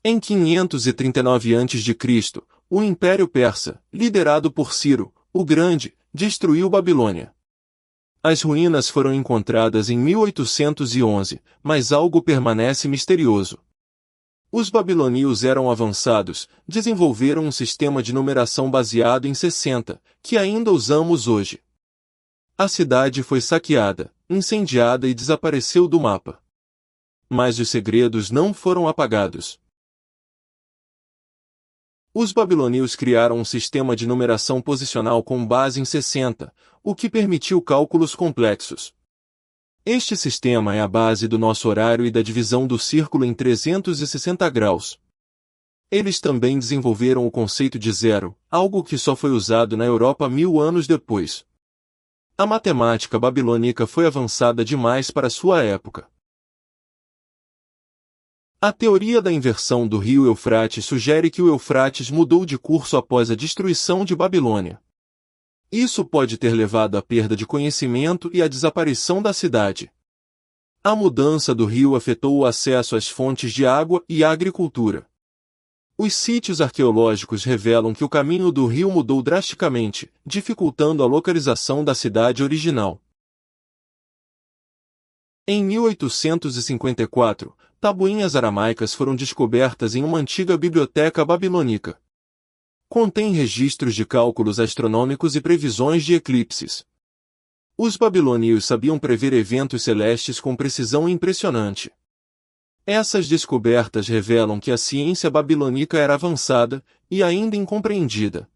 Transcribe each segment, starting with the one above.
Em 539 a.C., o Império Persa, liderado por Ciro, o Grande, destruiu Babilônia. As ruínas foram encontradas em 1811, mas algo permanece misterioso. Os babilônios eram avançados, desenvolveram um sistema de numeração baseado em 60, que ainda usamos hoje. A cidade foi saqueada, incendiada e desapareceu do mapa. Mas os segredos não foram apagados. Os babilônios criaram um sistema de numeração posicional com base em 60, o que permitiu cálculos complexos. Este sistema é a base do nosso horário e da divisão do círculo em 360 graus. Eles também desenvolveram o conceito de zero, algo que só foi usado na Europa 1000 anos depois. A matemática babilônica foi avançada demais para sua época. A teoria da inversão do rio Eufrates sugere que o Eufrates mudou de curso após a destruição de Babilônia. Isso pode ter levado à perda de conhecimento e à desaparição da cidade. A mudança do rio afetou o acesso às fontes de água e à agricultura. Os sítios arqueológicos revelam que o caminho do rio mudou drasticamente, dificultando a localização da cidade original. Em 1854, tabuinhas aramaicas foram descobertas em uma antiga biblioteca babilônica. Contém registros de cálculos astronômicos e previsões de eclipses. Os babilônios sabiam prever eventos celestes com precisão impressionante. Essas descobertas revelam que a ciência babilônica era avançada e ainda incompreendida.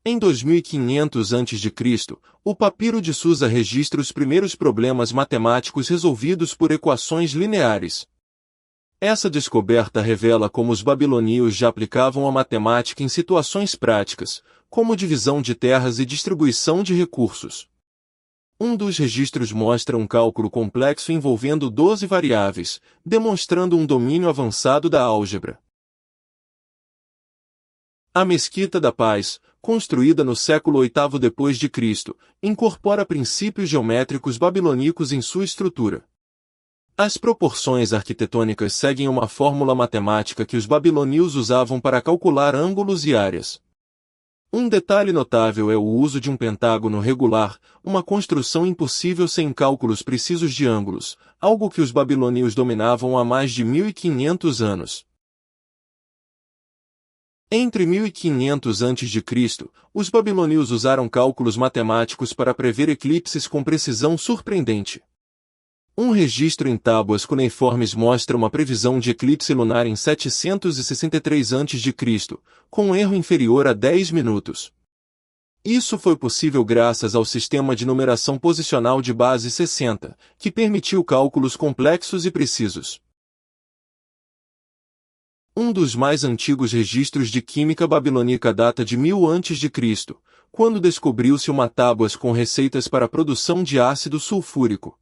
Em 2500 a.C., o papiro de Susa registra os primeiros problemas matemáticos resolvidos por equações lineares. Essa descoberta revela como os babilônios já aplicavam a matemática em situações práticas, como divisão de terras e distribuição de recursos. Um dos registros mostra um cálculo complexo envolvendo 12 variáveis, demonstrando um domínio avançado da álgebra. A Mesquita da Paz, construída no século VIII d.C., incorpora princípios geométricos babilônicos em sua estrutura. As proporções arquitetônicas seguem uma fórmula matemática que os babilônios usavam para calcular ângulos e áreas. Um detalhe notável é o uso de um pentágono regular, uma construção impossível sem cálculos precisos de ângulos, algo que os babilônios dominavam há mais de 1500 anos. Entre 1500 a.C., os babilônios usaram cálculos matemáticos para prever eclipses com precisão surpreendente. Um registro em tábuas cuneiformes mostra uma previsão de eclipse lunar em 763 a.C., com um erro inferior a 10 minutos. Isso foi possível graças ao sistema de numeração posicional de base 60, que permitiu cálculos complexos e precisos. Um dos mais antigos registros de química babilônica data de 1000 a.C., quando descobriu-se uma tábuas com receitas para a produção de ácido sulfúrico.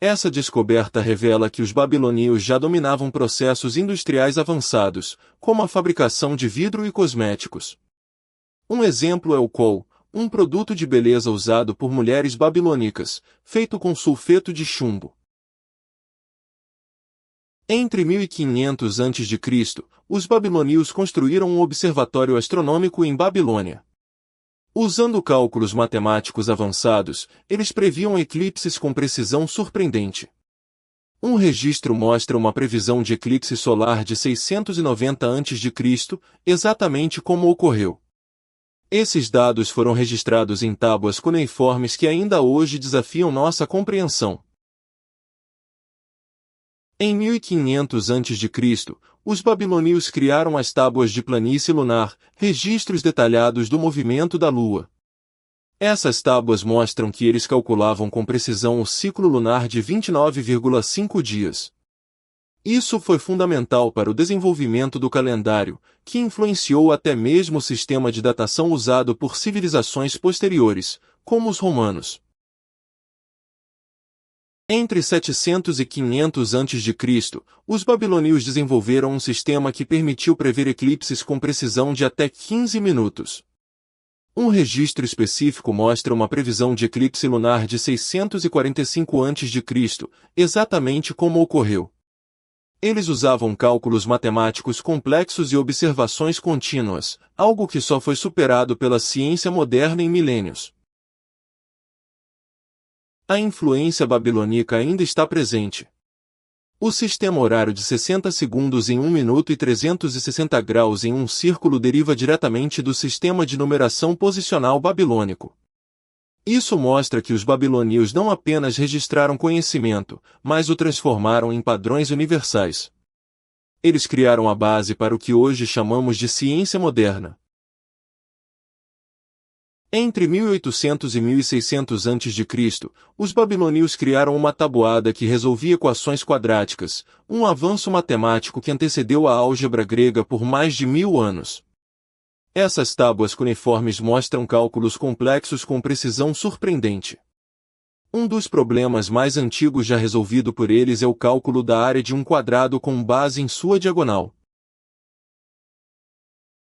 Essa descoberta revela que os babilônios já dominavam processos industriais avançados, como a fabricação de vidro e cosméticos. Um exemplo é o kohl, um produto de beleza usado por mulheres babilônicas, feito com sulfeto de chumbo. Entre 1500 a.C., os babilônios construíram um observatório astronômico em Babilônia. Usando cálculos matemáticos avançados, eles previam eclipses com precisão surpreendente. Um registro mostra uma previsão de eclipse solar de 690 a.C., exatamente como ocorreu. Esses dados foram registrados em tábuas cuneiformes que ainda hoje desafiam nossa compreensão. Em 1500 a.C., os babilônios criaram as tábuas de planície lunar, registros detalhados do movimento da Lua. Essas tábuas mostram que eles calculavam com precisão o ciclo lunar de 29,5 dias. Isso foi fundamental para o desenvolvimento do calendário, que influenciou até mesmo o sistema de datação usado por civilizações posteriores, como os romanos. Entre 700 e 500 a.C., os babilônios desenvolveram um sistema que permitiu prever eclipses com precisão de até 15 minutos. Um registro específico mostra uma previsão de eclipse lunar de 645 a.C., exatamente como ocorreu. Eles usavam cálculos matemáticos complexos e observações contínuas, algo que só foi superado pela ciência moderna em milênios. A influência babilônica ainda está presente. O sistema horário de 60 segundos em 1 minuto e 360 graus em um círculo deriva diretamente do sistema de numeração posicional babilônico. Isso mostra que os babilônios não apenas registraram conhecimento, mas o transformaram em padrões universais. Eles criaram a base para o que hoje chamamos de ciência moderna. Entre 1800 e 1600 a.C., os babilônios criaram uma tabuada que resolvia equações quadráticas, um avanço matemático que antecedeu a álgebra grega por mais de 1000 anos. Essas tábuas cuneiformes mostram cálculos complexos com precisão surpreendente. Um dos problemas mais antigos já resolvido por eles é o cálculo da área de um quadrado com base em sua diagonal.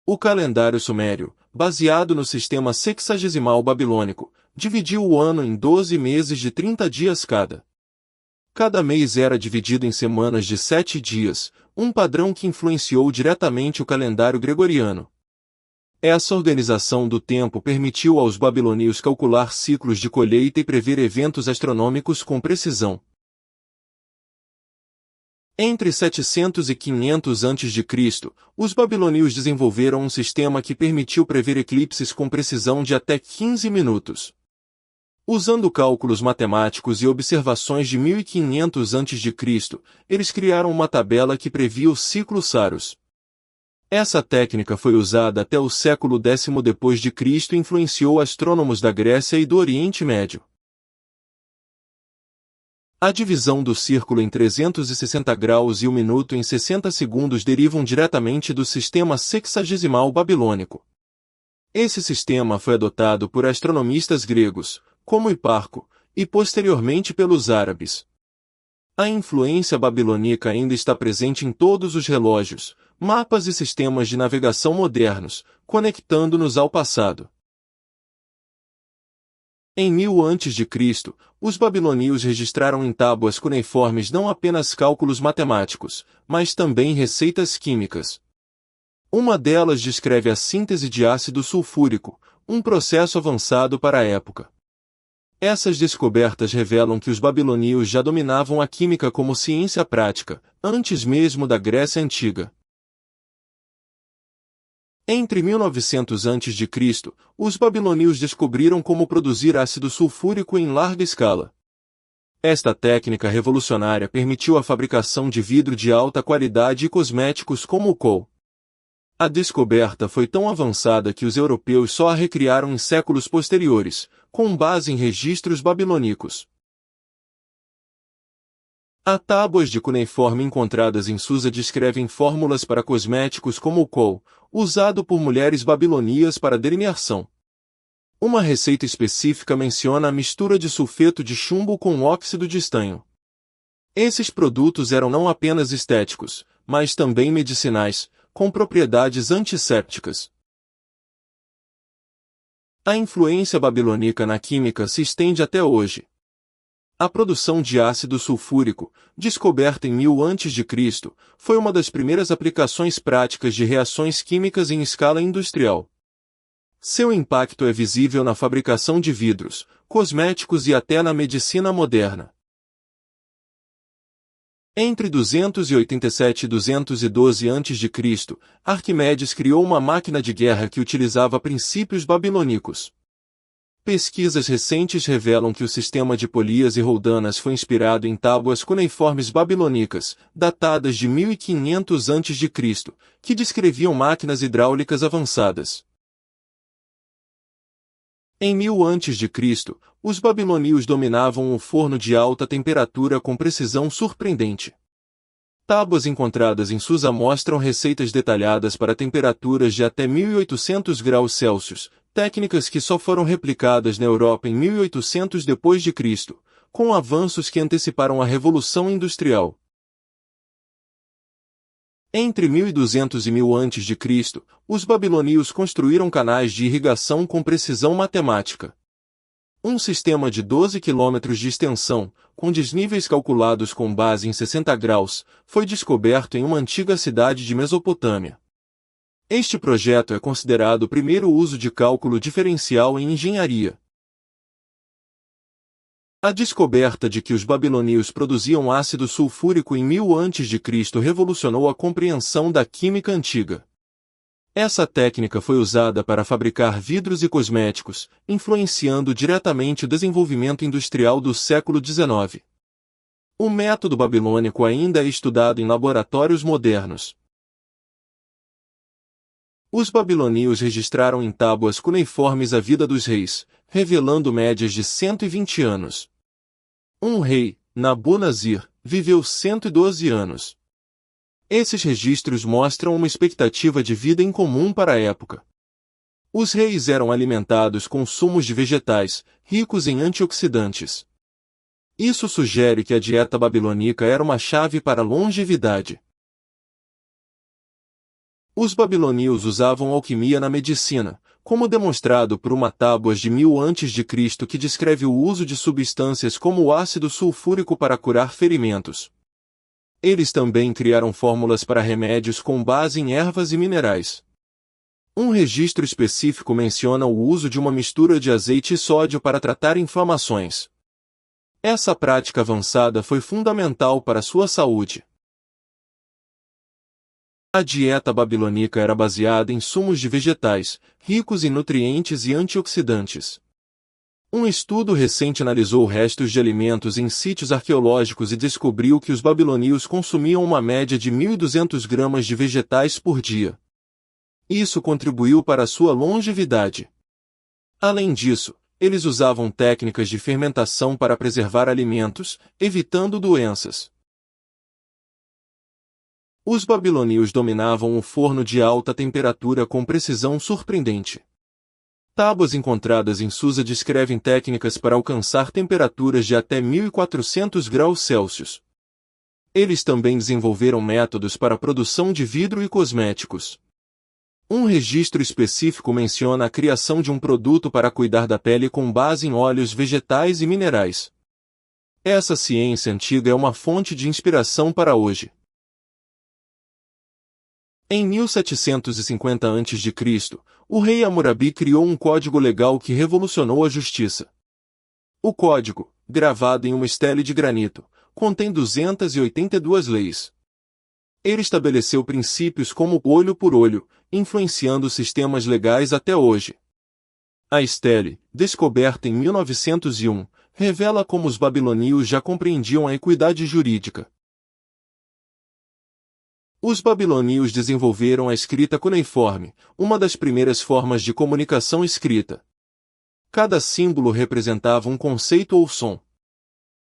O calendário sumério, baseado no sistema sexagesimal babilônico, dividiu o ano em 12 meses de 30 dias cada. Cada mês era dividido em semanas de 7 dias, um padrão que influenciou diretamente o calendário gregoriano. Essa organização do tempo permitiu aos babilônios calcular ciclos de colheita e prever eventos astronômicos com precisão. Entre 700 e 500 a.C., os babilônios desenvolveram um sistema que permitiu prever eclipses com precisão de até 15 minutos. Usando cálculos matemáticos e observações de 1500 a.C., eles criaram uma tabela que previa o ciclo Saros. Essa técnica foi usada até o século X d.C. e influenciou astrônomos da Grécia e do Oriente Médio. A divisão do círculo em 360 graus e o minuto em 60 segundos derivam diretamente do sistema sexagesimal babilônico. Esse sistema foi adotado por astronomistas gregos, como Hiparco, e posteriormente pelos árabes. A influência babilônica ainda está presente em todos os relógios, mapas e sistemas de navegação modernos, conectando-nos ao passado. Em 1000 a.C., os babilônios registraram em tábuas cuneiformes não apenas cálculos matemáticos, mas também receitas químicas. Uma delas descreve a síntese de ácido sulfúrico, um processo avançado para a época. Essas descobertas revelam que os babilônios já dominavam a química como ciência prática, antes mesmo da Grécia Antiga. Entre 1900 a.C., os babilônios descobriram como produzir ácido sulfúrico em larga escala. Esta técnica revolucionária permitiu a fabricação de vidro de alta qualidade e cosméticos como o kohl. A descoberta foi tão avançada que os europeus só a recriaram em séculos posteriores, com base em registros babilônicos. As tábuas de cuneiforme encontradas em Susa descrevem fórmulas para cosméticos como o kohl, usado por mulheres babilônias para delineação. Uma receita específica menciona a mistura de sulfeto de chumbo com óxido de estanho. Esses produtos eram não apenas estéticos, mas também medicinais, com propriedades antissépticas. A influência babilônica na química se estende até hoje. A produção de ácido sulfúrico, descoberta em 1000 a.C., foi uma das primeiras aplicações práticas de reações químicas em escala industrial. Seu impacto é visível na fabricação de vidros, cosméticos e até na medicina moderna. Entre 287 e 212 a.C., Arquimedes criou uma máquina de guerra que utilizava princípios babilônicos. Pesquisas recentes revelam que o sistema de polias e roldanas foi inspirado em tábuas cuneiformes babilônicas, datadas de 1500 a.C., que descreviam máquinas hidráulicas avançadas. Em 1000 a.C., os babilônios dominavam o forno de alta temperatura com precisão surpreendente. Tábuas encontradas em Susa mostram receitas detalhadas para temperaturas de até 1800 graus Celsius, técnicas que só foram replicadas na Europa em 1800 d.C., com avanços que anteciparam a Revolução Industrial. Entre 1200 e 1000 a.C., os babilônios construíram canais de irrigação com precisão matemática. Um sistema de 12 quilômetros de extensão, com desníveis calculados com base em 60 graus, foi descoberto em uma antiga cidade de Mesopotâmia. Este projeto é considerado o primeiro uso de cálculo diferencial em engenharia. A descoberta de que os babilônios produziam ácido sulfúrico em 1000 a.C. revolucionou a compreensão da química antiga. Essa técnica foi usada para fabricar vidros e cosméticos, influenciando diretamente o desenvolvimento industrial do século XIX. O método babilônico ainda é estudado em laboratórios modernos. Os babilônios registraram em tábuas cuneiformes a vida dos reis, revelando médias de 120 anos. Um rei, Nabu-Nazir, viveu 112 anos. Esses registros mostram uma expectativa de vida incomum para a época. Os reis eram alimentados com sumos de vegetais, ricos em antioxidantes. Isso sugere que a dieta babilônica era uma chave para a longevidade. Os babilônios usavam alquimia na medicina, como demonstrado por uma tábua de 1000 a.C. que descreve o uso de substâncias como o ácido sulfúrico para curar ferimentos. Eles também criaram fórmulas para remédios com base em ervas e minerais. Um registro específico menciona o uso de uma mistura de azeite e sódio para tratar inflamações. Essa prática avançada foi fundamental para sua saúde. A dieta babilônica era baseada em sumos de vegetais, ricos em nutrientes e antioxidantes. Um estudo recente analisou restos de alimentos em sítios arqueológicos e descobriu que os babilônios consumiam uma média de 1.200 gramas de vegetais por dia. Isso contribuiu para a sua longevidade. Além disso, eles usavam técnicas de fermentação para preservar alimentos, evitando doenças. Os babilônios dominavam o forno de alta temperatura com precisão surpreendente. Tábuas encontradas em Susa descrevem técnicas para alcançar temperaturas de até 1400 graus Celsius. Eles também desenvolveram métodos para a produção de vidro e cosméticos. Um registro específico menciona a criação de um produto para cuidar da pele com base em óleos vegetais e minerais. Essa ciência antiga é uma fonte de inspiração para hoje. Em 1750 a.C., o rei Hammurabi criou um código legal que revolucionou a justiça. O código, gravado em uma estele de granito, contém 282 leis. Ele estabeleceu princípios como olho por olho, influenciando sistemas legais até hoje. A estele, descoberta em 1901, revela como os babilônios já compreendiam a equidade jurídica. Os babilônios desenvolveram a escrita cuneiforme, uma das primeiras formas de comunicação escrita. Cada símbolo representava um conceito ou som.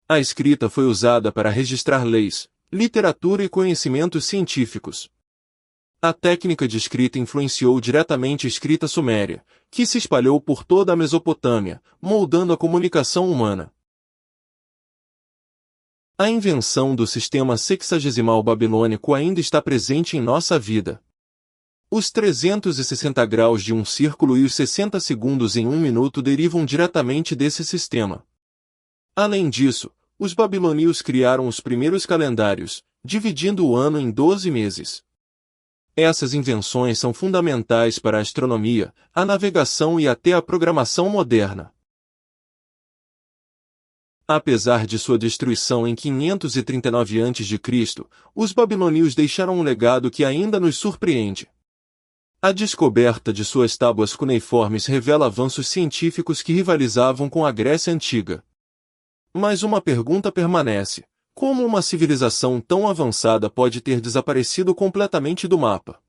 A escrita foi usada para registrar leis, literatura e conhecimentos científicos. A técnica de escrita influenciou diretamente a escrita suméria, que se espalhou por toda a Mesopotâmia, moldando a comunicação humana. A invenção do sistema sexagesimal babilônico ainda está presente em nossa vida. Os 360 graus de um círculo e os 60 segundos em um minuto derivam diretamente desse sistema. Além disso, os babilônios criaram os primeiros calendários, dividindo o ano em 12 meses. Essas invenções são fundamentais para a astronomia, a navegação e até a programação moderna. Apesar de sua destruição em 539 a.C., os babilônios deixaram um legado que ainda nos surpreende. A descoberta de suas tábuas cuneiformes revela avanços científicos que rivalizavam com a Grécia Antiga. Mas uma pergunta permanece: como uma civilização tão avançada pode ter desaparecido completamente do mapa?